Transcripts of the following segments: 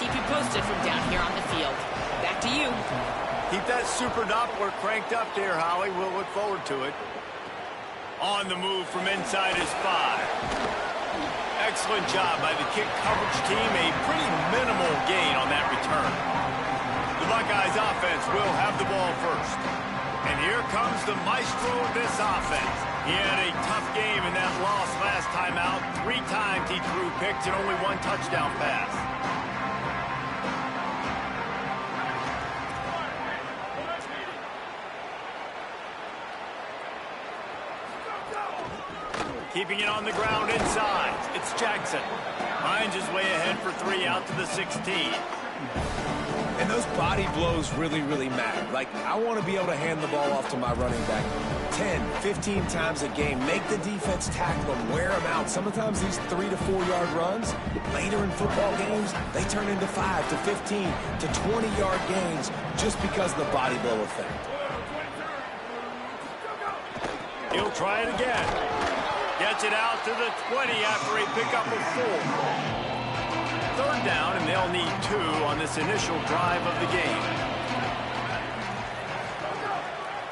keep you posted from down here on the field. Back to you. Keep that super Doppler cranked up there, Holly. We'll look forward to it. On the move from inside his 5. Excellent job by the kick coverage team. A pretty minimal gain on that return. The Buckeyes offense will have the ball first. And here comes the maestro of this offense. He had a tough game in that loss last time out. 3 times he threw picks and only 1 touchdown pass. Keeping it on the ground inside. It's Jackson. Finds his way ahead for 3 out to the 16. And those body blows really matter. Like, I want to be able to hand the ball off to my running back 10, 15 times a game. Make the defense tackle them, wear them out. Sometimes these 3 to 4 yard runs, later in football games, they turn into 5 to 15 to 20 yard gains just because of the body blow effect. He'll try it again. Gets it out to the 20 after a pickup of 4. 3rd down, and they'll need 2 on this initial drive of the game.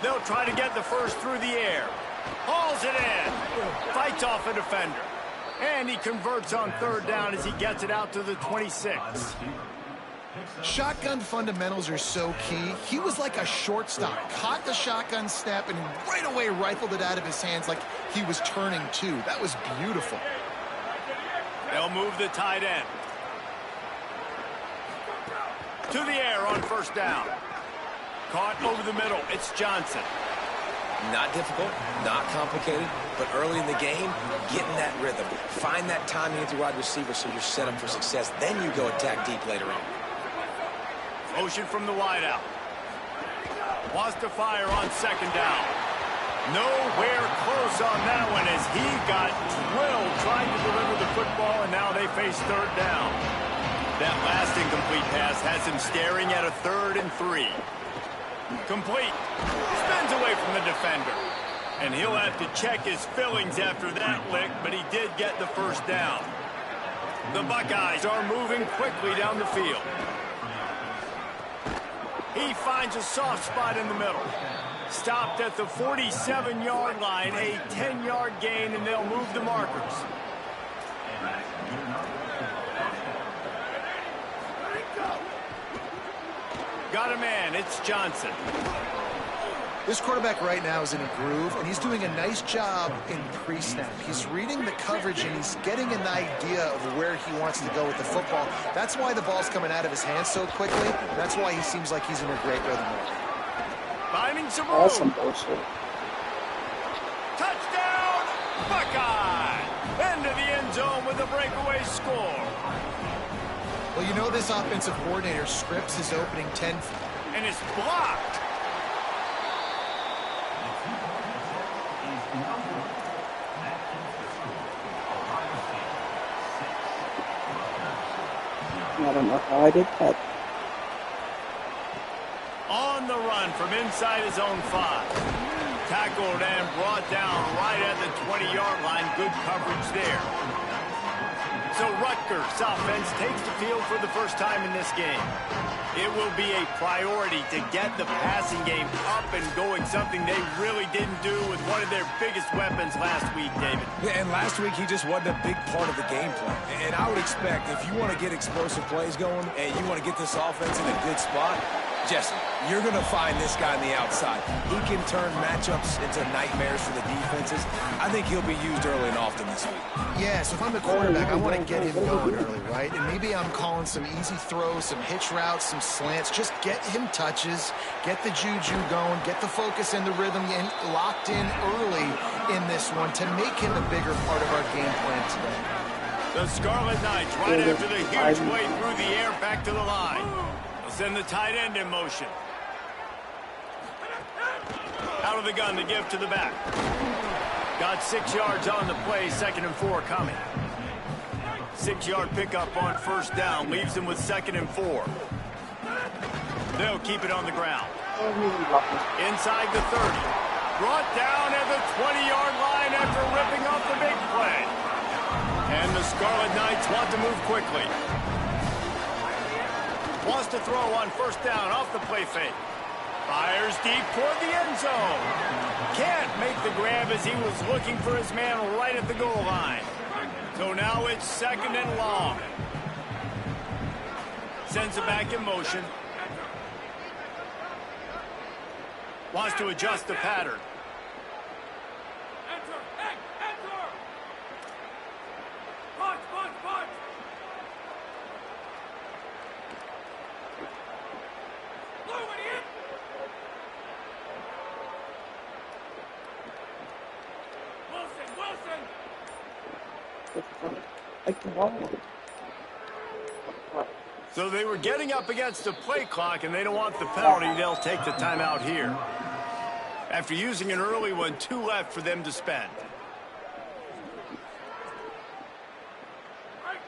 They'll try to get the first through the air. Hauls it in. Fights off a defender. And he converts on 3rd down as he gets it out to the 26. Shotgun fundamentals are so key. He was like a shortstop. Caught the shotgun snap and right away rifled it out of his hands like he was turning 2. That was beautiful. They'll move the tight end. To the air on 1st down. Caught over the middle. It's Johnson. Not difficult, not complicated, but early in the game, get in that rhythm. Find that timing at the wide receiver so you're set up for success. Then you go attack deep later on. Motion from the wideout. Wants to fire on 2nd down. Nowhere close on that one as he got drilled trying to deliver the football, and now they face 3rd down. That last incomplete pass has him staring at a 3rd and 3. Complete. Spins away from the defender. And he'll have to check his fillings after that lick, but he did get the 1st down. The Buckeyes are moving quickly down the field. He finds a soft spot in the middle. Stopped at the 47-yard line, a 10-yard gain, and they'll move the markers. Got a man, it's Johnson. This quarterback right now is in a groove, and he's doing a nice job in pre-snap. He's reading the coverage, and he's getting an idea of where he wants to go with the football. That's why the ball's coming out of his hands so quickly. That's why he seems like he's in a great rhythm. Finding some room. Awesome bullshit. Touchdown, Buckeye! Into the end zone with a breakaway score. Well, you know this offensive coordinator scripts his opening 10. And it's blocked. I don't know how I did that. On the run from inside his own 5. Tackled and brought down right at the 20-yard line. Good coverage there. So Rutgers offense takes the field for the first time in this game. It will be a priority to get the passing game up and going, something they really didn't do with one of their biggest weapons last week, David. Yeah, and last week he just wasn't a big part of the game plan. And I would expect if you want to get explosive plays going and you want to get this offense in a good spot, Jesse, you're going to find this guy on the outside. He can turn matchups into nightmares for the defenses. I think he'll be used early and often this week. Yeah, so if I'm the quarterback, I want to get him going early, right? And maybe I'm calling some easy throws, some hitch routes, some slants. Just get him touches, get the juju going, get the focus and the rhythm locked in early in this one to make him a bigger part of our game plan today. The Scarlet Knights right after the huge play through the air back to the line. Send the tight end in motion. Out of the gun, the give to the back. Got 6 yards on the play, 2nd and 4 coming. 6-yard pickup on 1st down, leaves him with 2nd and 4. They'll keep it on the ground. Inside the 30. Brought down at the 20-yard line after ripping off the big play. And the Scarlet Knights want to move quickly. Wants to throw on first down off the play fake. Fires deep toward the end zone. Can't make the grab as he was looking for his man right at the goal line. So now it's 2nd and long. Sends it back in motion. Wants to adjust the pattern. So they were getting up against the play clock, and they don't want the penalty. They'll take the timeout here. After using an early one, 2 left for them to spend.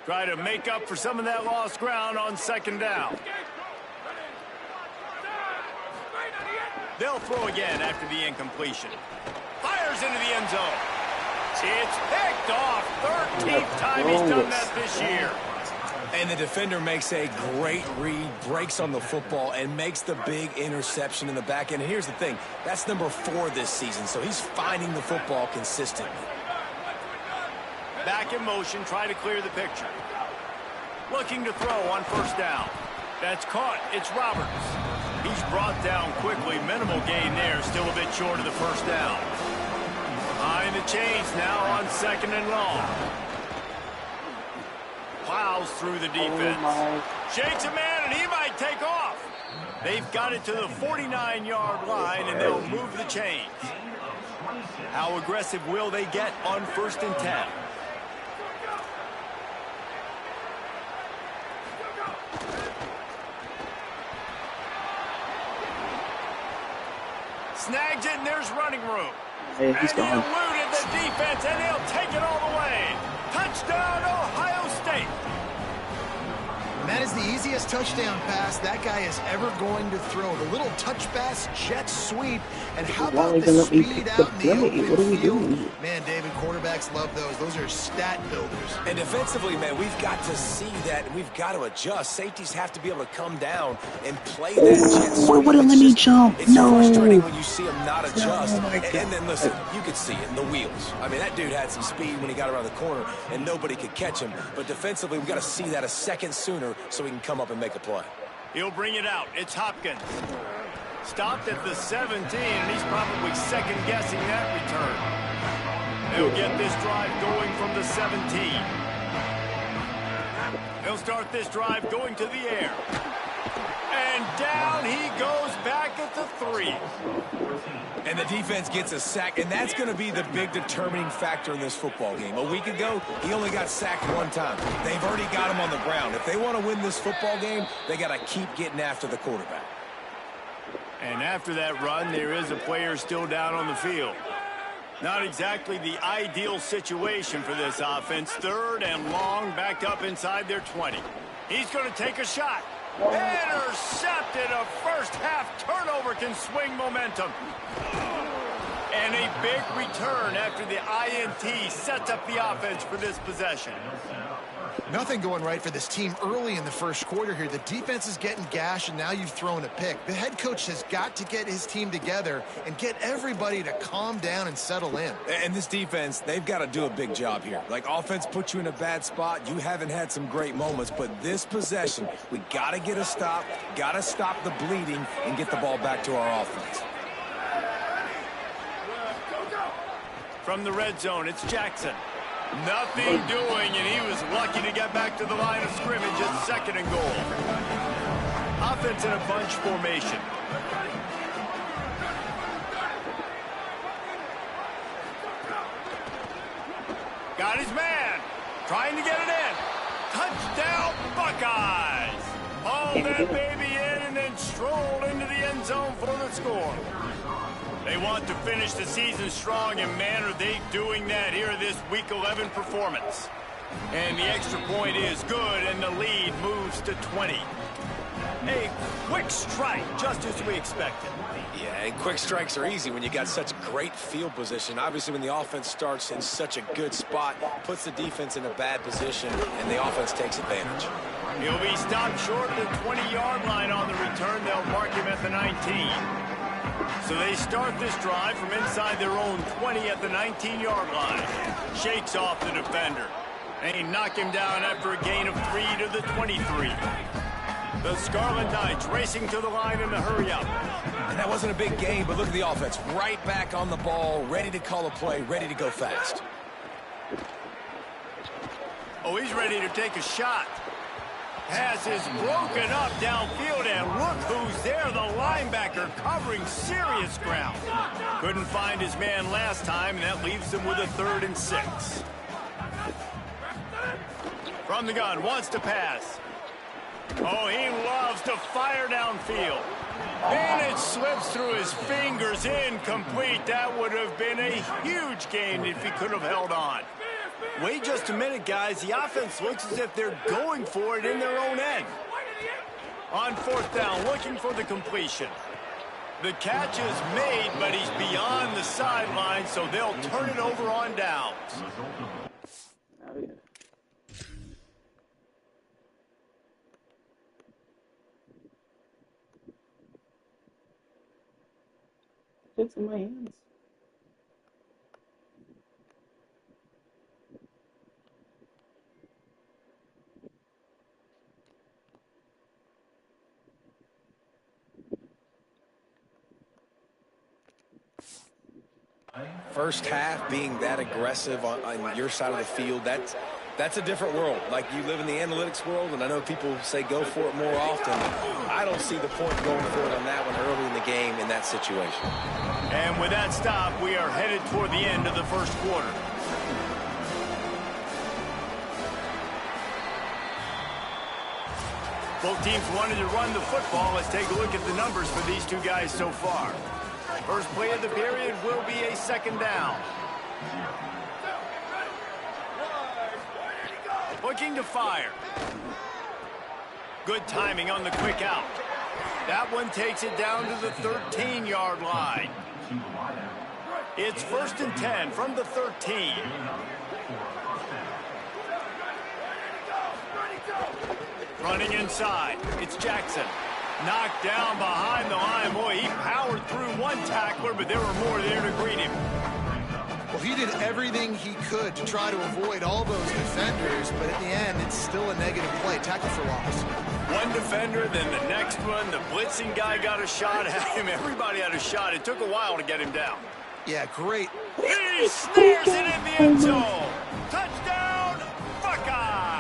Try to make up for some of that lost ground on 2nd down. They'll throw again after the incompletion. Fires into the end zone. It's picked off. 13th time he's done that this year. And the defender makes a great read, breaks on the football, and makes the big interception in the back end. And here's the thing, that's number 4 this season, so he's finding the football consistently. Back in motion, try to clear the picture. Looking to throw on first down. That's caught. It's Roberts. He's brought down quickly. Minimal gain there, still a bit short of the first down. Behind the chains now on 2nd and long. Plows through the defense. Shakes a man, and he might take off. They've got it to the 49-yard line, and they'll move the chains. How aggressive will they get on 1st and 10? Snags it, and there's running room. Hey, he's and gone. he eluded the defense, and he'll take it all the way. Touchdown, Ohio State. And that is the easiest touchdown pass that guy is ever going to throw. The little touch pass, jet sweep, and how about the speed out in the open field? Man, David, quarterbacks love those. Those are stat builders. And defensively, man, we've got to see that, and we've got to adjust. Safeties have to be able to come down and play that jet sweep. Boy, wouldn't let me jump. It's frustrating when you see him not adjust. And then, listen, you could see it in the wheels. I mean, that dude had some speed when he got around the corner, and nobody could catch him. But defensively, we've got to see that a second sooner so he can come up and make a play. He'll bring it out. It's Hopkins. Stopped at the 17, and he's probably second-guessing that return. They'll get this drive going from the 17. They'll start this drive going to the air. And down he goes back at the 3. And the defense gets a sack, and that's going to be the big determining factor in this football game. A week ago, he only got sacked 1 time. They've already got him on the ground. If they want to win this football game, they got to keep getting after the quarterback. And after that run, there is a player still down on the field. Not exactly the ideal situation for this offense. 3rd and long, backed up inside their 20. He's going to take a shot. Intercepted. A first-half turnover can swing momentum. And a big return after the INT sets up the offense for this possession. Nothing going right for this team early in the first quarter here. The defense is getting gashed, and now you've thrown a pick. The head coach has got to get his team together and get everybody to calm down and settle in. And this defense, they've got to do a big job here. Like, offense put you in a bad spot. You haven't had some great moments, but this possession, we got to get a stop, got to stop the bleeding, and get the ball back to our offense. From the red zone, it's Jackson. Nothing doing, and he was lucky to get back to the line of scrimmage at 2nd and goal. Offense in a bunch formation. Got his man. Trying to get it in. Touchdown, Buckeyes. Hauled that baby in and then strolled into the end zone for the score. They want to finish the season strong, and man, are they doing that here this Week 11 performance. And the extra point is good, and the lead moves to 20. A quick strike, just as we expected. Yeah, and quick strikes are easy when you got such great field position. Obviously, when the offense starts in such a good spot, puts the defense in a bad position, and the offense takes advantage. He'll be stopped short of the 20-yard line on the return. They'll mark him at the 19. So they start this drive from inside their own 20 at the 19-yard line. Shakes off the defender. They knock him down after a gain of 3 to the 23. The Scarlet Knights racing to the line in a hurry-up. And that wasn't a big gain, but look at the offense. Right back on the ball, ready to call a play, ready to go fast. Oh, he's ready to take a shot. Pass is broken up downfield, and look who's there, the linebacker covering serious ground. Couldn't find his man last time, and that leaves him with a 3rd and 6. From the gun, wants to pass. Oh, he loves to fire downfield. And it slips through his fingers, incomplete. That would have been a huge gain if he could have held on. Wait just a minute, guys. The offense looks as if they're going for it in their own end. On 4th down, looking for the completion. The catch is made, but he's beyond the sideline, so they'll turn it over on downs. Oh, yeah. It's in my hands. First half being that aggressive on your side of the field, that's a different world. Like, you live in the analytics world, and I know people say go for it more often. I don't see the point going for it on that one early in the game in that situation. And with that stop, we are headed toward the end of the first quarter. Both teams wanted to run the football. Let's take a look at the numbers for these two guys so far. First play of the period will be a 2nd down. Looking to fire. Good timing on the quick out. That one takes it down to the 13-yard line. It's 1st and 10 from the 13. Running inside, it's Jackson. Knocked down behind the line. Boy, he powered through one tackler, but there were more there to greet him. Well, he did everything he could to try to avoid all those defenders, but at the end, it's still a negative play. Tackle for loss. One defender, then the next one. The blitzing guy got a shot at him. Everybody had a shot. It took a while to get him down. Yeah, great. He snares it in the end zone. Touchdown, Buckeye!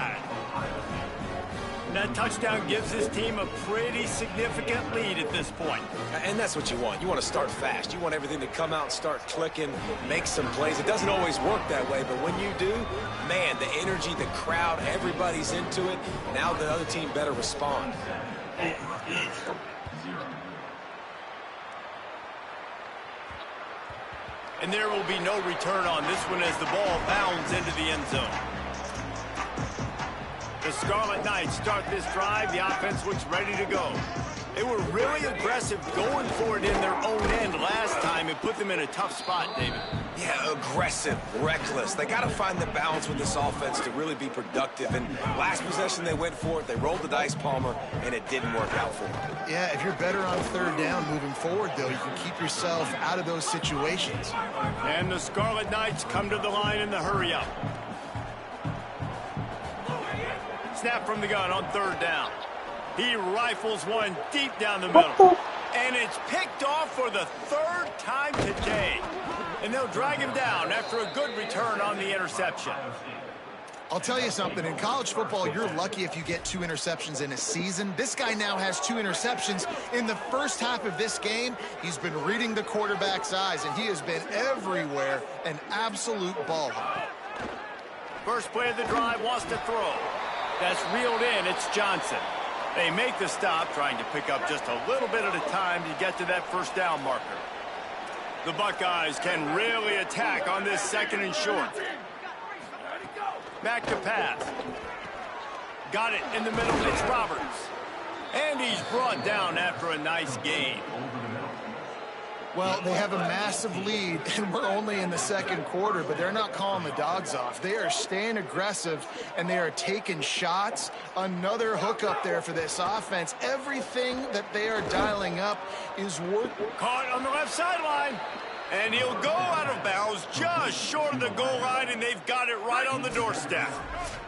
That touchdown gives his team a pretty significant lead at this point. And that's what you want. You want to start fast. You want everything to come out and start clicking, make some plays. It doesn't always work that way, but when you do, man, the energy, the crowd, everybody's into it. Now the other team better respond. And there will be no return on this one as the ball bounds into the end zone. The Scarlet Knights start this drive. The offense looks ready to go. They were really aggressive going for it in their own end last time. It put them in a tough spot, David. Yeah, aggressive, reckless. They got to find the balance with this offense to really be productive. And last possession, they went for it. They rolled the dice, Palmer, and it didn't work out for them. Yeah, if you're better on 3rd down moving forward, though, you can keep yourself out of those situations. And the Scarlet Knights come to the line in the hurry-up. Snap from the gun on 3rd down. He rifles one deep down the middle. And it's picked off for the 3rd time today. And they'll drag him down after a good return on the interception. I'll tell you something. In college football, you're lucky if you get 2 interceptions in a season. This guy now has 2 interceptions. In the first half of this game, he's been reading the quarterback's eyes, and he has been everywhere, an absolute ball hawk. First play of the drive, wants to throw. That's reeled in. It's Johnson. They make the stop, trying to pick up just a little bit at a time to get to that 1st down marker. The Buckeyes can really attack on this 2nd and short. Back to pass. Got it in the middle. It's Roberts. And he's brought down after a nice gain. Well, they have a massive lead, and we're only in the second quarter, but they're not calling the dogs off. They are staying aggressive, and they are taking shots. Another hook up there for this offense. Everything that they are dialing up is working. Caught on the left sideline, and he'll go out of bounds just short of the goal line, and they've got it right on the doorstep.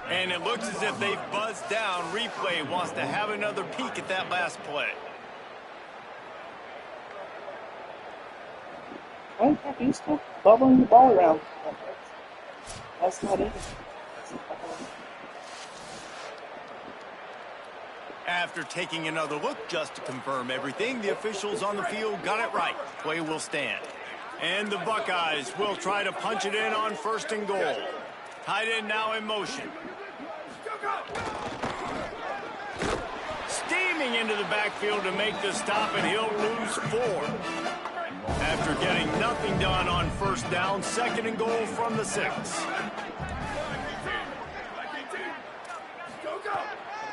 And it looks as if they've buzzed down. Replay wants to have another peek at that last play. Oh, he's still bubbling the ball around. That's not it. After taking another look just to confirm everything, the officials on the field got it right. Play will stand. And the Buckeyes will try to punch it in on 1st and goal. Tight end now in motion. Steaming into the backfield to make the stop, and he'll lose 4. After getting nothing done on 1st down, 2nd and goal from the 6.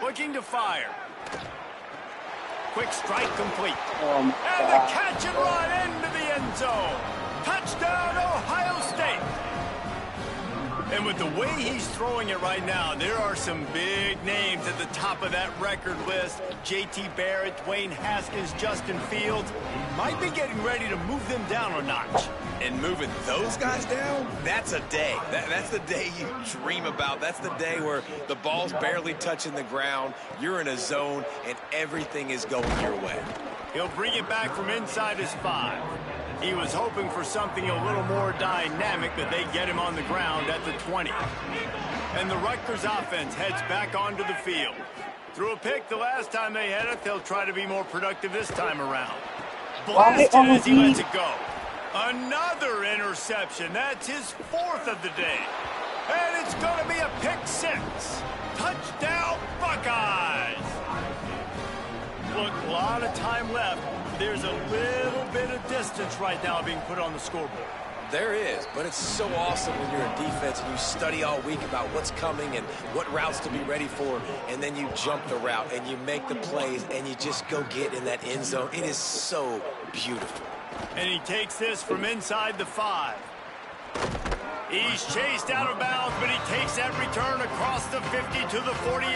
Looking to fire. Quick strike complete. And the catch and run into the end zone. Touchdown, Ohio State. And with the way he's throwing it right now, there are some big names at the top of that record list. J.T. Barrett, Dwayne Haskins, Justin Fields. Might be getting ready to move them down a notch. And moving those guys down, that's a day. That's the day you dream about. That's the day where the ball's barely touching the ground, you're in a zone, and everything is going your way. He'll bring it back from inside his 5. He was hoping for something a little more dynamic, but they get him on the ground at the 20. And the Rutgers offense heads back onto the field. Threw a pick the last time they had it. They'll try to be more productive this time around. Blasted as he lets it go. Another interception. That's his 4th of the day. And it's going to be a pick 6. Touchdown, Buckeyes. Look, a lot of time left. There's a little bit of distance right now being put on the scoreboard. There is, but it's so awesome when you're a defense and you study all week about what's coming and what routes to be ready for, and then you jump the route and you make the plays and you just go get in that end zone. It is so beautiful. And he takes this from inside the 5. He's chased out of bounds, but he takes that return across the 50 to the 48.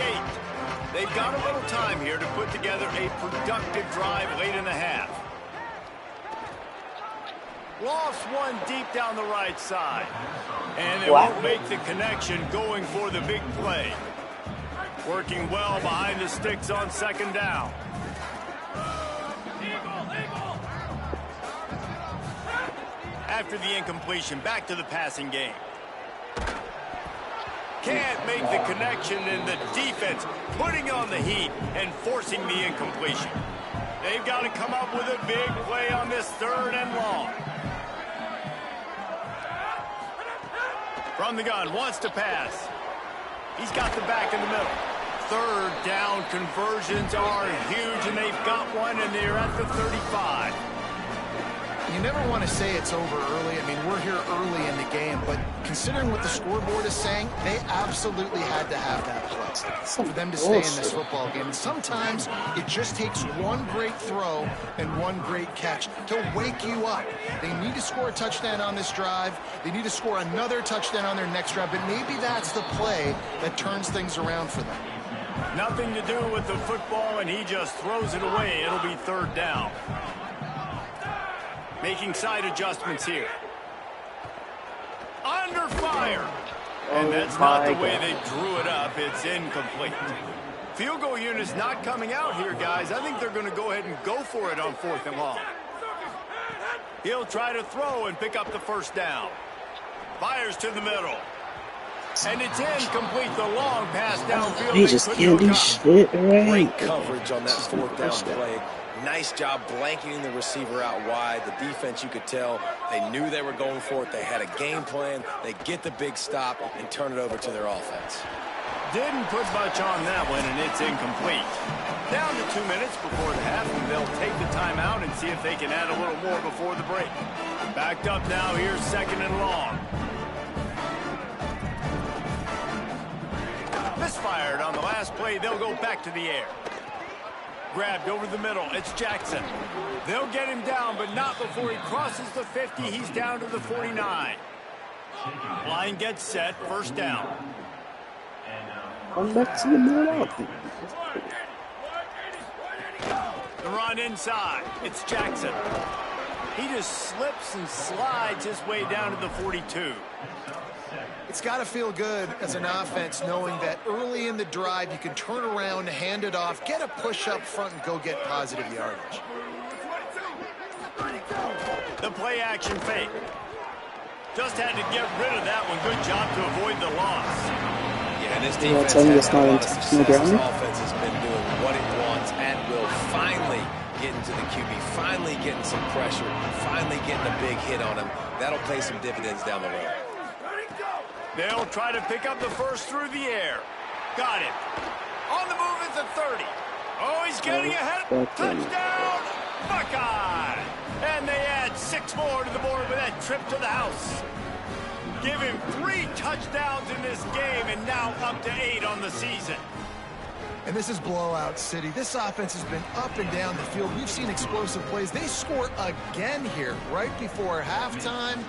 They've got a little time here to put together a productive drive late in the half. Lost one deep down the right side. And they won't make the connection going for the big play. Working well behind the sticks on 2nd down. After the incompletion, back to the passing game. Can't make the connection, and the defense putting on the heat and forcing the incompletion. They've got to come up with a big play on this 3rd and long. From the gun, wants to pass. He's got the back in the middle. 3rd down conversions are huge, and they've got one, and they're at the 35. You never want to say it's over early. I mean, we're here early in the game, but considering what the scoreboard is saying, they absolutely had to have that play for them to stay in this football game. And sometimes it just takes one great throw and one great catch to wake you up. They need to score a touchdown on this drive. They need to score another touchdown on their next drive, but maybe that's the play that turns things around for them. Nothing to do with the football, and he just throws it away. It'll be 3rd down. Making side adjustments here. Under fire. And that's not the way they drew it up. It's incomplete. Field goal unit's not coming out here, guys. I think they're going to go ahead and go for it on 4th and long. He'll try to throw and pick up the 1st down. Fires to the middle. And it's incomplete. The long pass downfield. He just can't do shit right. Great coverage on that 4th down play. Nice job blanketing the receiver out wide. The defense, you could tell, they knew they were going for it. They had a game plan. They get the big stop and turn it over to their offense. Didn't put much on that one, and it's incomplete. Down to 2 minutes before the half, and they'll take the timeout and see if they can add a little more before the break. Backed up now, here's 2nd and long. Misfired on the last play. They'll go back to the air. grabbed over the middle. It's Jackson. They'll get him down, but not before he crosses the 50. He's down to the 49. Line gets set. First down. I'm not seeing that out. The run inside. It's Jackson. He just slips and slides his way down to the 42. It's got to feel good as an offense knowing that early in the drive you can turn around, hand it off, get a push up front, and go get positive yardage. The play action fake. Just had to get rid of that one. Good job to avoid the loss. Yeah, and this defense has had a lot of success. This offense has been doing what it wants and will finally get into the QB, finally getting some pressure, finally getting a big hit on him. That'll pay some dividends down the road. They'll try to pick up the first through the air. Got it. On the move is the 30. Oh, he's getting ahead. Touchdown, Buckeye. And they add 6 more to the board with that trip to the house. Give him 3 touchdowns in this game and now up to 8 on the season. And this is blowout city. This offense has been up and down the field. We've seen explosive plays. They score again here right before halftime.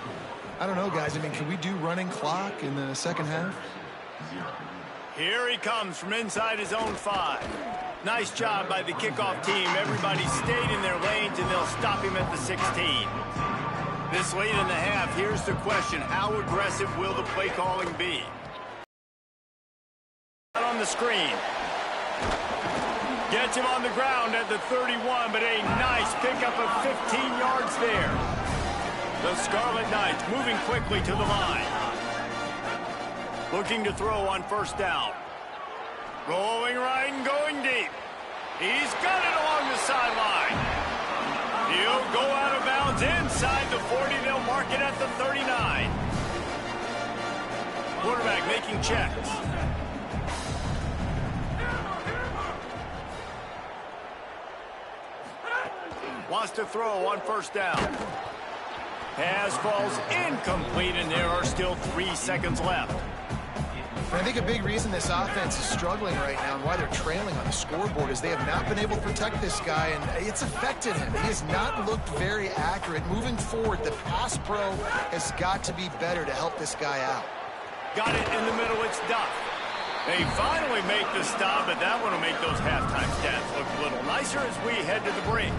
I don't know, guys. I mean, can we do running clock in the second half? Here he comes from inside his own 5. Nice job by the kickoff team. Everybody stayed in their lanes, and they'll stop him at the 16. This late in the half, here's the question. How aggressive will the play calling be? On the screen. Gets him on the ground at the 31, but a nice pickup of 15 yards there. The Scarlet Knights moving quickly to the line. Looking to throw on first down. Rolling right and going deep. He's got it along the sideline. He'll go out of bounds inside the 40. They'll mark it at the 39. Quarterback making checks. Wants to throw on first down. Pass falls incomplete, and there are still 3 seconds left. I think a big reason this offense is struggling right now and why they're trailing on the scoreboard is they have not been able to protect this guy, and it's affected him. He has not looked very accurate. Moving forward, the pass pro has got to be better to help this guy out. Got it in the middle. It's Duff. They finally make the stop, but that one will make those halftime stats look a little nicer as we head to the break.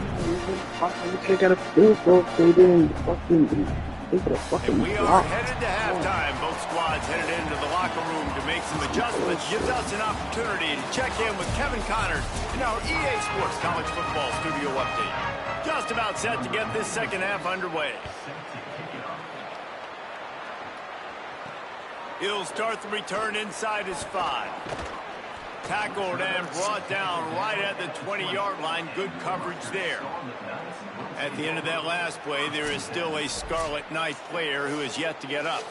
And we are headed to halftime. Both squads headed into the locker room to make some adjustments. Gives us an opportunity to check in with Kevin Connors in our EA Sports College Football Studio update. Just about set to get this second half underway. He'll start the return inside his 5. Tackled and brought down right at the 20-yard line. Good coverage there. At the end of that last play, there is still a Scarlet Knight player who is yet to get up.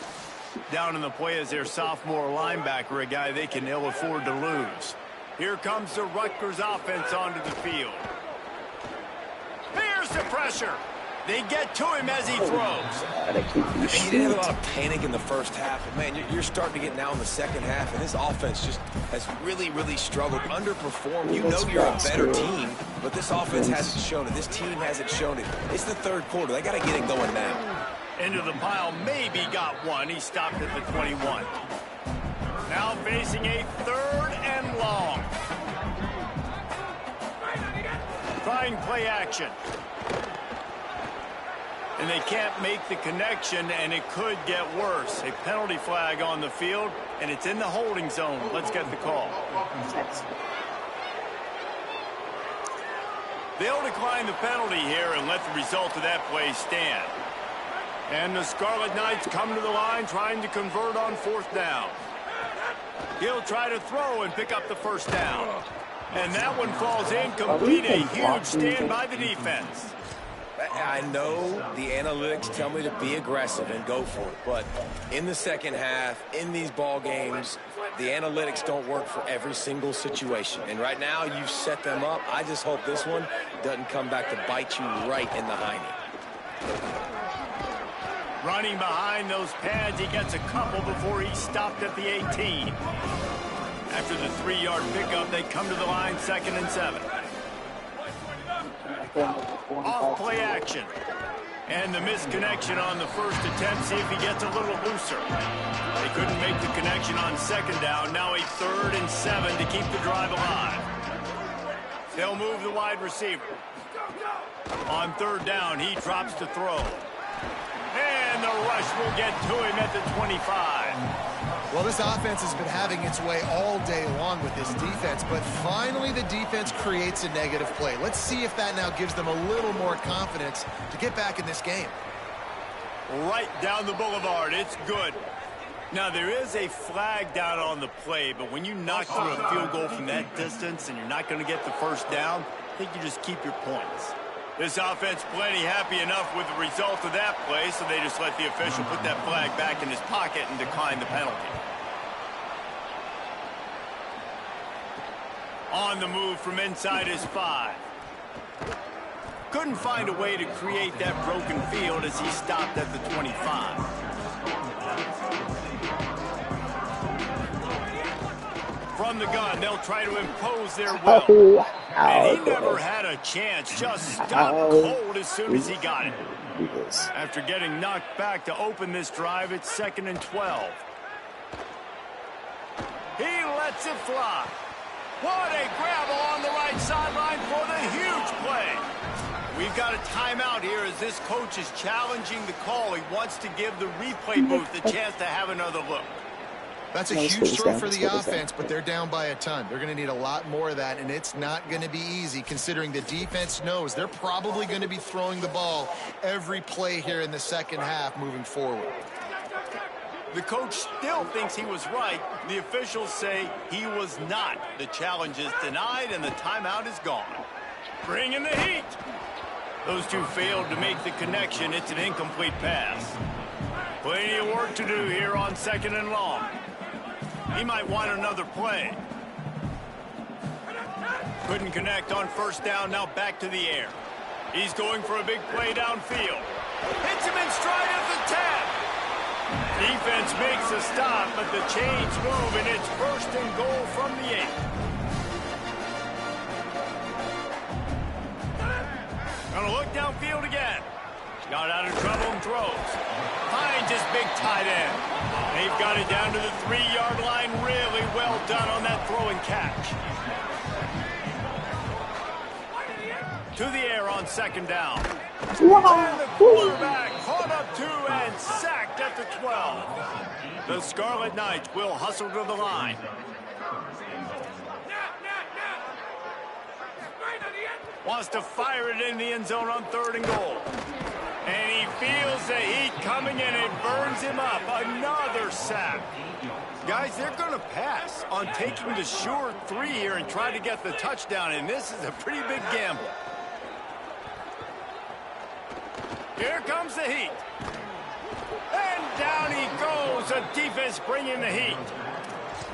Down in the play is their sophomore linebacker, a guy they can ill afford to lose. Here comes the Rutgers offense onto the field. Here's the pressure. They get to him as he throws. He didn't have a lot of panic in the first half, but man, you're starting to get now in the second half, and this offense just has really, really struggled, underperformed. You know you're a better team, but this offense hasn't shown it. This team hasn't shown it. It's the third quarter. They got to get it going now. Into the pile, maybe got one. He stopped at the 21. Now facing a 3rd and long. Trying play action. And they can't make the connection, and it could get worse. A penalty flag on the field, and it's in the holding zone. Let's get the call. They'll decline the penalty here and let the result of that play stand. And the Scarlet Knights come to the line trying to convert on 4th down. He'll try to throw and pick up the first down. And that one falls incomplete. A huge stand by the defense. I know the analytics tell me to be aggressive and go for it, but in the second half, in these ball games, the analytics don't work for every single situation. And right now, you've set them up. I just hope this one doesn't come back to bite you right in the hiney. Running behind those pads, he gets a couple before he stopped at the 18. After the 3-yard pickup, they come to the line 2nd and 7. Off play action. And the misconnection on the first attempt. See if he gets a little looser. They couldn't make the connection on second down. Now a 3rd and 7 to keep the drive alive. They'll move the wide receiver. On 3rd down, he drops to throw. And the rush will get to him at the 25. Well, this offense has been having its way all day long with this defense, but finally the defense creates a negative play. Let's see if that now gives them a little more confidence to get back in this game. Right down the boulevard. It's good. Now, there is a flag down on the play, but when you knock through a field goal from that distance and you're not going to get the first down, I think you just keep your points. This offense plenty happy enough with the result of that play, so they just let the official put that flag back in his pocket and decline the penalty. On the move from inside his 5. Couldn't find a way to create that broken field as he stopped at the 25. From the gun, they'll try to impose their will. And he never had a chance, just stopped cold as soon as he got it. After getting knocked back to open this drive, it's 2nd and 12. He lets it fly. What a grab along the right sideline for the huge play. We've got a timeout here as this coach is challenging the call. He wants to give the replay booth a chance to have another look. That's a huge throw for the offense, but they're down by a ton. They're going to need a lot more of that, and it's not going to be easy considering the defense knows they're probably going to be throwing the ball every play here in the second half moving forward. The coach still thinks he was right. The officials say he was not. The challenge is denied, and the timeout is gone. Bring in the heat. Those two failed to make the connection. It's an incomplete pass. Plenty of work to do here on 2nd and long. He might want another play. Couldn't connect on 1st down, now back to the air. He's going for a big play downfield. Hits him in stride at the 10. Defense makes a stop, but the chains move, and it's 1st and goal from the 8. Gonna look downfield again. Got out of trouble and throws. Finds his big tight end. They've got it down to the 3-yard line. Really well done on that throw and catch. To the air on 2nd down. And the quarterback caught up to and sacked at the 12. The Scarlet Knights will hustle to the line. Wants to fire it in the end zone on 3rd and goal. And he feels the heat coming in. It burns him up. Another sack. Guys, they're going to pass on taking the sure 3 here and try to get the touchdown. And this is a pretty big gamble. Here comes the heat. And down he goes. A defense bringing the heat.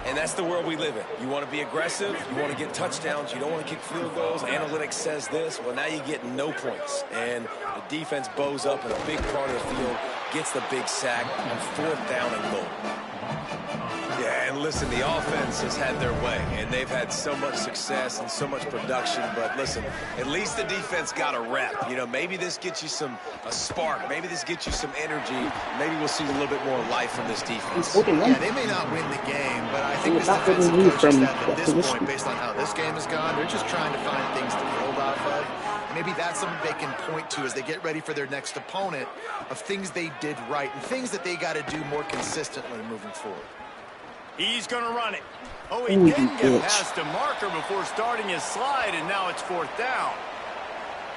And that's the world we live in. You want to be aggressive, you want to get touchdowns, you don't want to kick field goals. Analytics says this. Well, now you get no points. And the defense bows up in a big part of the field, gets the big sack on 4th down and goal. Yeah, and listen, the offense has had their way, and they've had so much success and so much production. But listen, at least the defense got a rep. You know, maybe this gets you a spark. Maybe this gets you some energy. Maybe we'll see a little bit more life from this defense. Yeah, they may not win the game, but I think this defensive coach is that at this point, based on how this game has gone, they're just trying to find things to build off of. Maybe that's something they can point to as they get ready for their next opponent of things they did right and things that they got to do more consistently moving forward. He's going to run it. Oh, he didn't get past a marker before starting his slide, and now it's 4th down.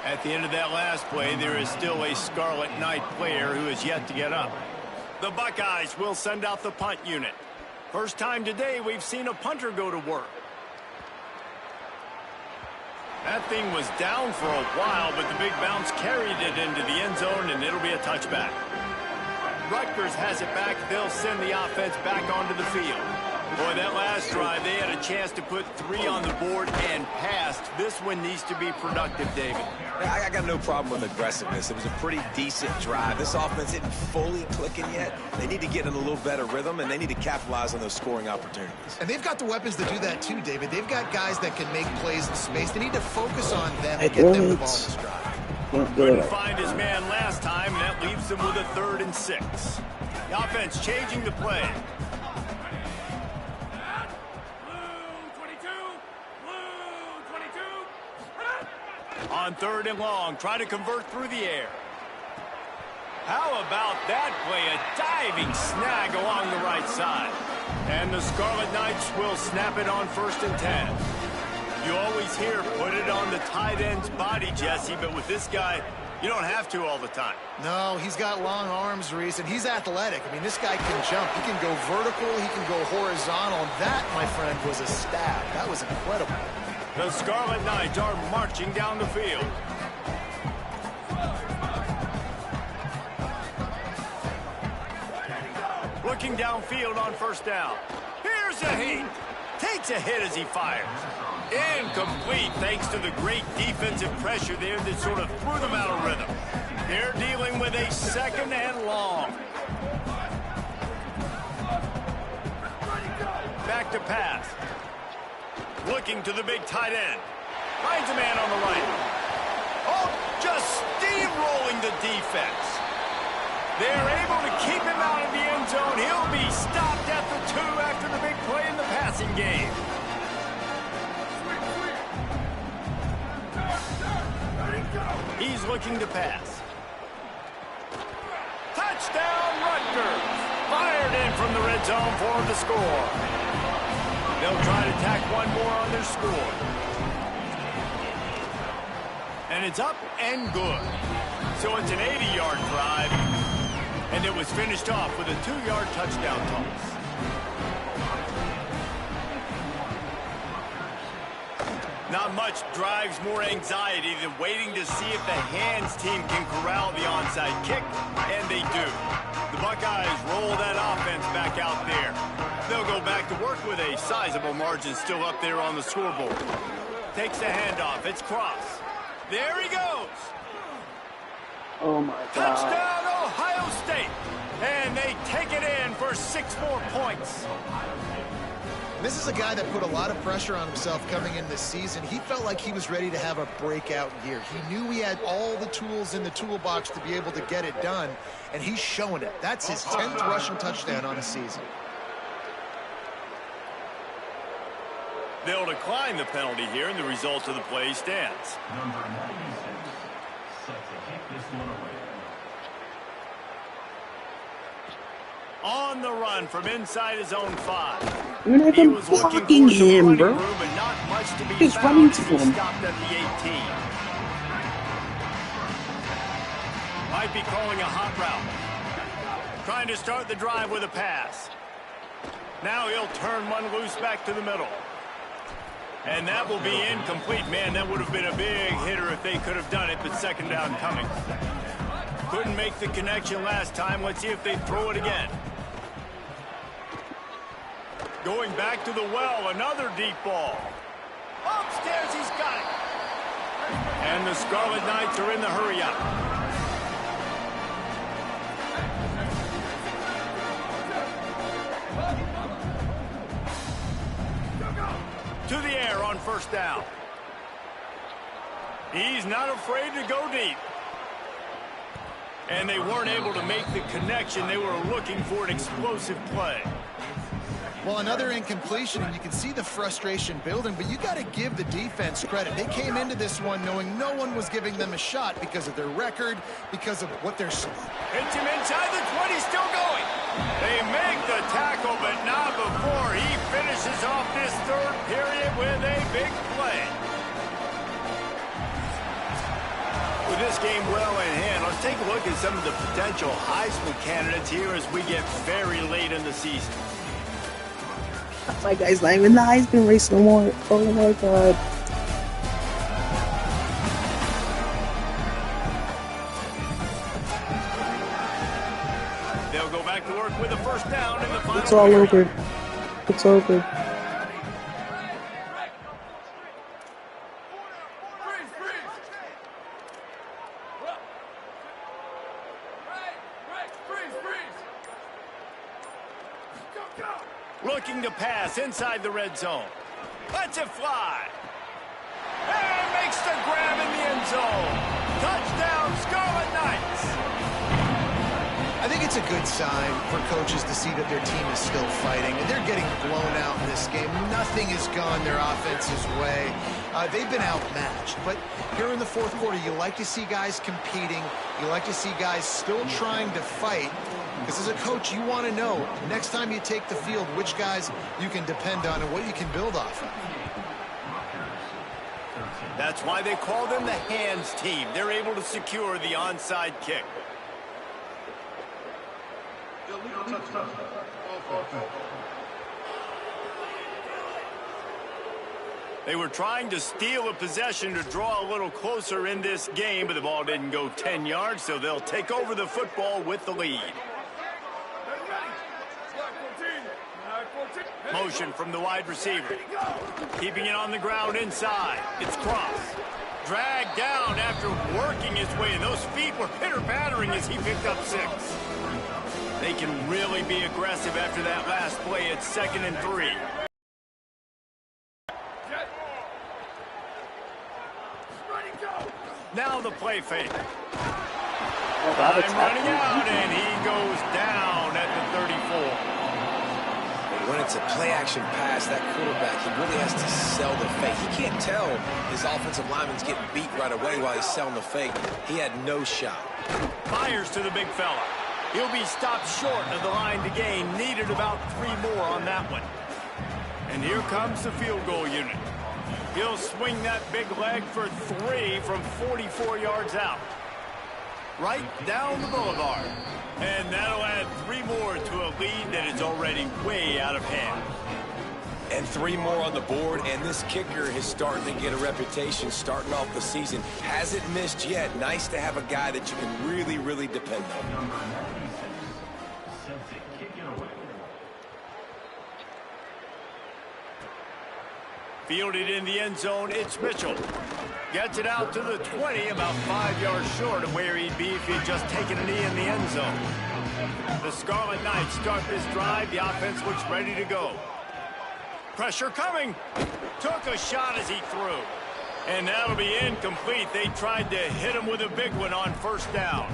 At the end of that last play, there is still a Scarlet Knight player who is yet to get up. The Buckeyes will send out the punt unit. First time today we've seen a punter go to work. That thing was down for a while, but the big bounce carried it into the end zone, and it'll be a touchback. Rutgers has it back. They'll send the offense back onto the field. Boy, that last drive, they had a chance to put 3 on the board and passed. This one needs to be productive, David. I got no problem with aggressiveness. It was a pretty decent drive. This offense isn't fully clicking yet. They need to get in a little better rhythm, and they need to capitalize on those scoring opportunities. And they've got the weapons to do that too, David. They've got guys that can make plays in space. They need to focus on them and get them the ball this drive. Couldn't find his man last time, and that leaves them with a 3rd and 6. The offense changing the play. On 3rd and long, try to convert through the air. How about that play? A diving snag along the right side. And the Scarlet Knights will snap it on 1st and 10. You always hear, put it on the tight end's body, Jesse, but with this guy, you don't have to all the time. No, he's got long arms, Reese, and he's athletic. I mean, this guy can jump. He can go vertical. He can go horizontal. And that, my friend, was a stab. That was incredible. The Scarlet Knights are marching down the field. Looking downfield on 1st down. Here's a heat. Takes a hit as he fires. Incomplete thanks to the great defensive pressure there that sort of threw them out of rhythm. They're dealing with a 2nd and long. Back to pass. Looking to the big tight end. Finds a man on the right. Oh, just steamrolling the defense. They're able to keep him out of the end zone. He'll be stopped at the 2 after the big play in the passing game. He's looking to pass. Touchdown, Rutgers. Fired in from the red zone for the score. They'll try to tack one more on their score. And it's up and good. So it's an 80-yard drive. And it was finished off with a 2-yard touchdown toss. Not much drives more anxiety than waiting to see if the hands team can corral the onside kick, and they do. The Buckeyes roll that offense back out there. They'll go back to work with a sizable margin still up there on the scoreboard. Takes the handoff. It's Cross. There he goes. Oh my God. Touchdown, Ohio State. And they take it in for 6 more points. This is a guy that put a lot of pressure on himself coming in this season. He felt like he was ready to have a breakout year. He knew he had all the tools in the toolbox to be able to get it done, and he's showing it. That's his 10th rushing touchdown on the season. They'll decline the penalty here, and the result of the play stands. Number 96 set to kick this one away. On the run from inside his own 5. You're not even blocking him, bro. He's running to him. Stopped at the 18. Might be calling a hot route. Trying to start the drive with a pass. Now he'll turn one loose back to the middle. And that will be incomplete. Man, that would have been a big hitter if they could have done it, but 2nd down coming. Couldn't make the connection last time. Let's see if they throw it again. Going back to the well, another deep ball. Upstairs, he's got it. And the Scarlet Knights are in the hurry up. To the air on 1st down. He's not afraid to go deep. And they weren't able to make the connection. They were looking for an explosive play. Well, another incompletion, and you can see the frustration building, but you got to give the defense credit. They came into this one knowing no one was giving them a shot because of their record, because of what they're... Hits him inside the 20, still going. They make the tackle, but not before he finishes off this 3rd period with a big play. With this game well in hand, let's take a look at some of the potential Heisman candidates here as we get very late in the season. My guy's not even the Heisman race no more. Oh my God. They'll go back to work with a 1st down in the final. It's all over. It's over. Looking to pass inside the red zone. Lets it fly. And makes the grab in the end zone. Touchdown, Scarlet Knights. I think it's a good sign for coaches to see that their team is still fighting. And they're getting blown out in this game. Nothing has gone their offense's way. They've been outmatched. But here in the fourth quarter, you like to see guys competing. You like to see guys still trying to fight. Because as a coach, you want to know, next time you take the field, which guys you can depend on and what you can build off of. That's why they call them the hands team. They're able to secure the onside kick. They were trying to steal a possession to draw a little closer in this game, but the ball didn't go 10 yards, so they'll take over the football with the lead. Motion from the wide receiver. Keeping it on the ground inside. It's Cross. Dragged down after working his way. And those feet were pitter-pattering as he picked up 6. They can really be aggressive after that last play. It's 2nd and 3. Now the play fake. Time running out, and he goes down at the 34. When it's a play-action pass, that quarterback, he really has to sell the fake. He can't tell his offensive lineman's getting beat right away while he's selling the fake. He had no shot. Fires to the big fella. He'll be stopped short of the line to gain. Needed about 3 more on that one. And here comes the field goal unit. He'll swing that big leg for 3 from 44 yards out. Right down the boulevard. And that'll add 3 more to a lead that is already way out of hand. And 3 more on the board, and this kicker is starting to get a reputation starting off the season. Hasn't missed yet. Nice to have a guy that you can really, really depend on. Fielded in the end zone, it's Mitchell. Gets it out to the 20, about 5 yards short of where he'd be if he'd just taken a knee in the end zone. The Scarlet Knights start this drive. The offense looks ready to go. Pressure coming. Took a shot as he threw. And that'll be incomplete. They tried to hit him with a big one on 1st down.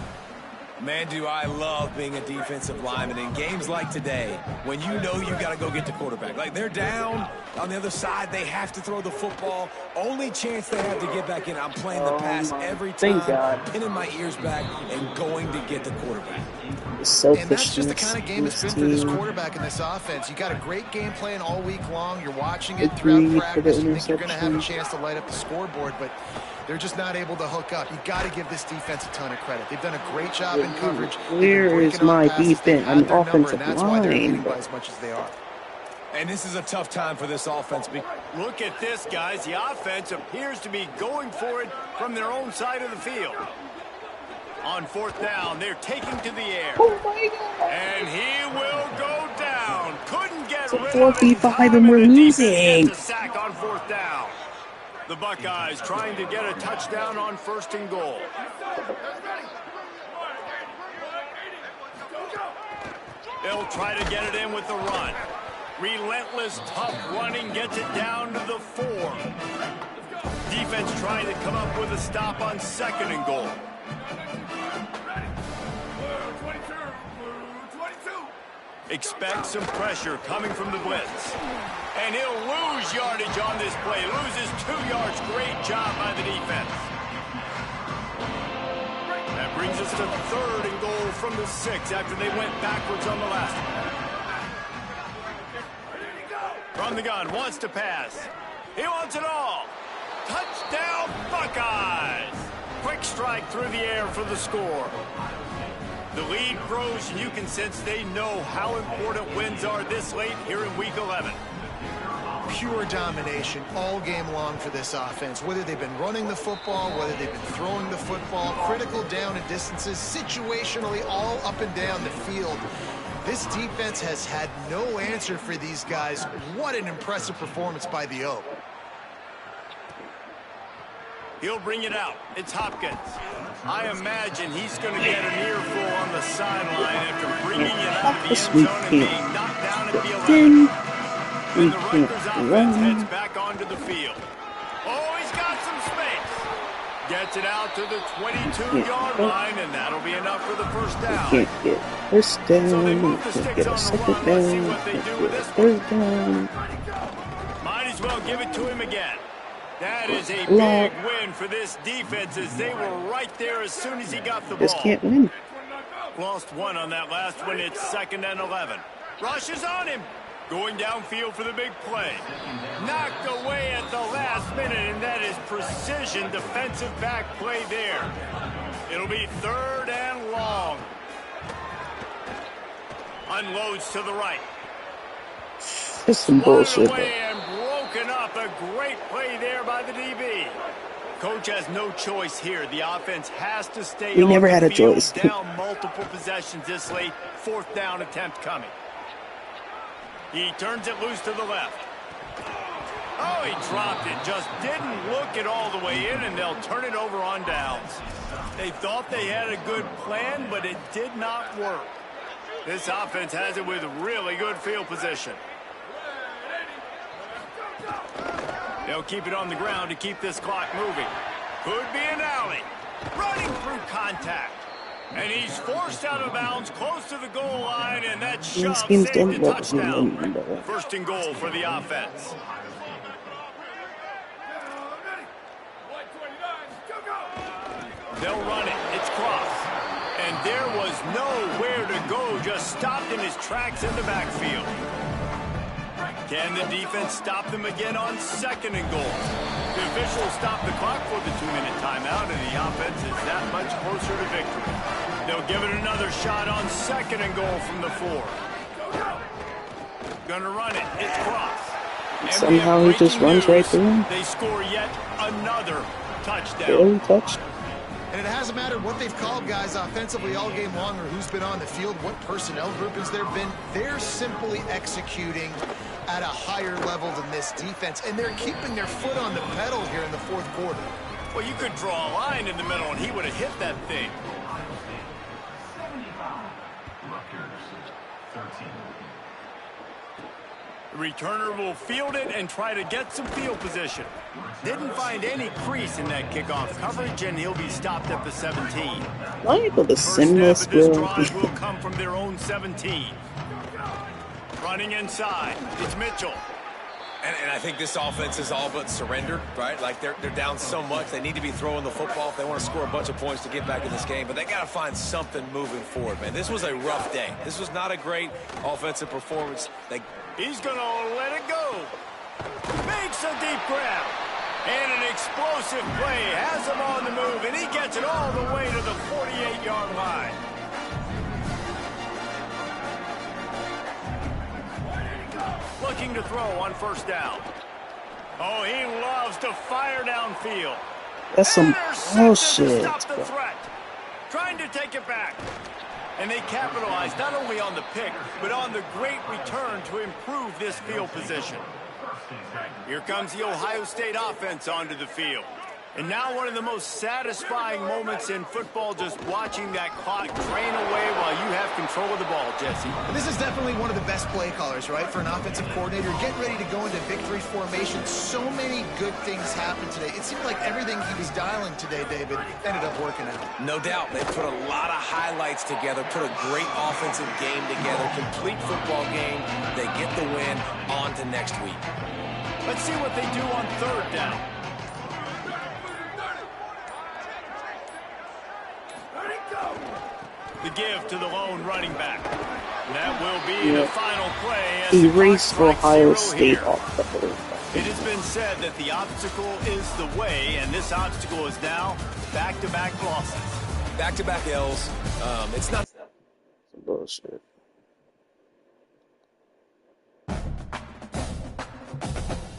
Man, do I love being a defensive lineman in games like today when you know you got to go get the quarterback. Like, they're down on the other side. They have to throw the football. Only chance they have to get back in. I'm playing the pass every time, pinning my ears back and going to get the quarterback. And that's just the kind of game it's been for this quarterback in this offense. You got a great game plan all week long. You're watching it throughout practice. You think you're going to have a chance to light up the scoreboard, but they're just not able to hook up. You got to give this defense a ton of credit. They've done a great job in coverage. Where is my defense? I'm offensive line. That's why they're leading by as much as they are. And this is a tough time for this offense. Look at this, guys. The offense appears to be going for it from their own side of the field. On 4th down, they're taking to the air. Oh my God. And he will go down. Couldn't get It's a rid of it. 4v5 and we're losing. Gets a sack on 4th down. The Buckeyes trying to get a touchdown on 1st and goal. They'll try to get it in with the run. Relentless, tough running gets it down to the 4. Defense trying to come up with a stop on 2nd and goal. Expect some pressure coming from the blitz. And he'll lose yardage on this play. Loses 2 yards. Great job by the defense. That brings us to 3rd and goal from the 6 after they went backwards on the last one. From the gun, wants to pass. He wants it all. Touchdown, Buckeyes. Quick strike through the air for the score. The lead grows, and you can sense they know how important wins are this late here in Week 11. Pure domination all game long for this offense. Whether they've been running the football, whether they've been throwing the football, critical down and distances, situationally all up and down the field. This defense has had no answer for these guys. What an impressive performance by the O. He'll bring it out. It's Hopkins. I imagine he's going to get an earful on the sideline after bringing it out of the end zone and being knocked down at the 11. And the Rutgers offense heads back onto the field. Oh, he's got some space. Gets it out to the 22-yard line, and that'll be enough for the first down. Can't get first down. So they move the Can't sticks get a on the second run. Let's see down. what they Can't do get with a this third one. down. Might as well give it to him again. That is a Lock. big win for this defense as they were right there as soon as he got the Just ball. can't win. Lost one on that last one. It's 2nd and 11. Rushes on him. Going downfield for the big play. Knocked away at the last minute, and that is precision defensive back play there. It'll be 3rd and long. Unloads to the right. That's some bullshit. Away and broken up. A great play there by the DB. Coach has no choice here. The offense has to stay We on never the had a field, choice. down multiple possessions this late. 4th down attempt coming. He turns it loose to the left. Oh, he dropped it. Just didn't look it all the way in, and they'll turn it over on downs. They thought they had a good plan, but it did not work. This offense has it with really good field position. They'll keep it on the ground to keep this clock moving. Could be an alley. Running through contact. And he's forced out of bounds close to the goal line, and that shove schemes saved don't the work. touchdown. 1st and goal for the offense. They'll run it. It's Cross. And there was nowhere to go, just stopped in his tracks in the backfield. Can the defense stop them again on 2nd and goal? The officials stop the clock for the 2-minute timeout, and the offense is that much closer to victory. They'll give it another shot on 2nd and goal from the 4. Gonna run it. It's Cross. And Somehow he just runs right through him. They score yet another touchdown. Barely touched. And it hasn't mattered what they've called guys offensively all game long or who's been on the field, what personnel groupings there have been. They're simply executing at a higher level than this defense, and they're keeping their foot on the pedal here in the 4th quarter. Well, you could draw a line in the middle, and he would have hit that thing. 75. Rutgers 13. The returner will field it and try to get some field position. Didn't find any crease in that kickoff coverage, and he'll be stopped at the 17. Like the First snap sinless of this will. drive will come from their own 17. Running inside, it's Mitchell. And I think this offense is all but surrendered, right? Like they're down so much. They need to be throwing the football if they want to score a bunch of points to get back in this game. But they got to find something moving forward, man. This was a rough day. This was not a great offensive performance. He's going to let it go. Makes a deep grab. And an explosive play has him on the move, and he gets it all the way to the 48-yard line. Looking to throw on 1st down. Oh, he loves to fire downfield. That's some bullshit. Stop the threat. Trying to take it back. And they capitalize not only on the pick, but on the great return to improve this field position. Here comes the Ohio State offense onto the field. And now one of the most satisfying moments in football, just watching that clock drain away while you have control of the ball, Jesse. This is definitely one of the best play callers, right, for an offensive coordinator. Getting ready to go into victory formation. So many good things happened today. It seemed like everything he was dialing today, David, ended up working out. No doubt. They put a lot of highlights together, put a great offensive game together, complete football game. They get the win. On to next week. Let's see what they do on 3rd down. The give to the lone running back. That will be the final play. As Erase Ohio State off the board. It has been said that the obstacle is the way, and this obstacle is now back-to-back losses. Back-to-back L's. It's not... Some bullshit.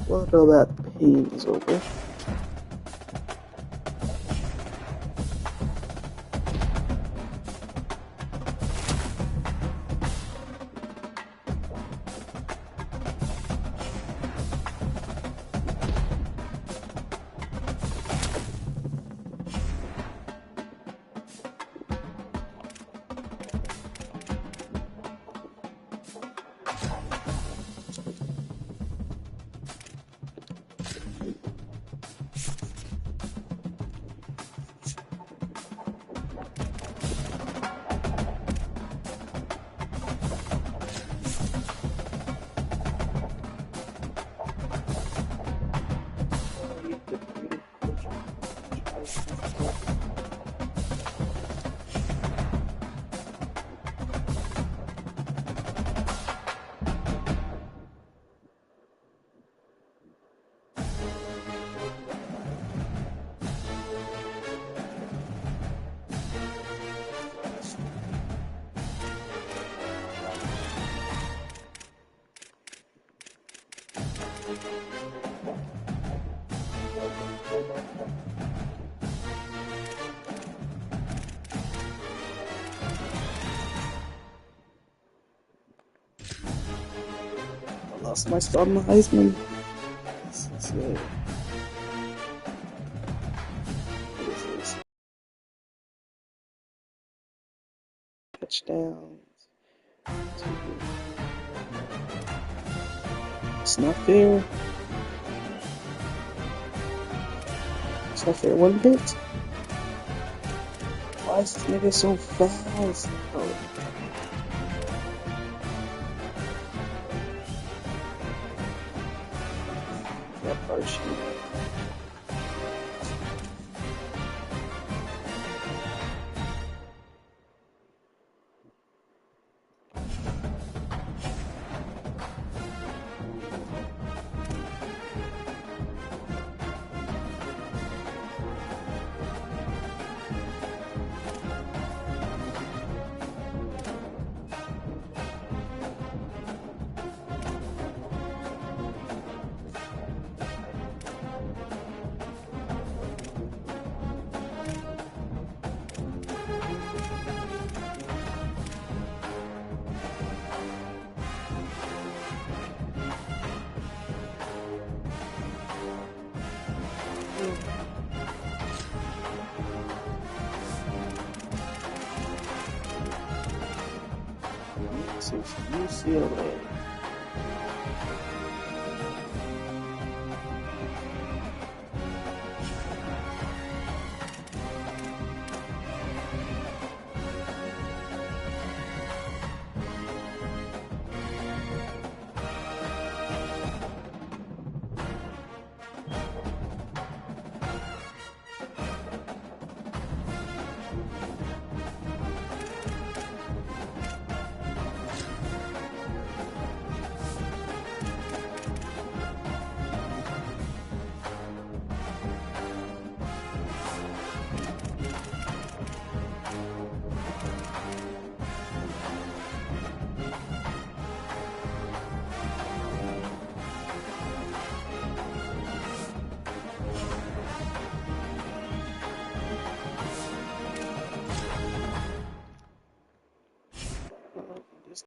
Well, all that pain is over. I lost my spot in the Heisman. That's it. What is this? Touchdowns. It's not fair. It's not fair. 1 bit. Why is this nigga so fast? Oh. That part should UCLA.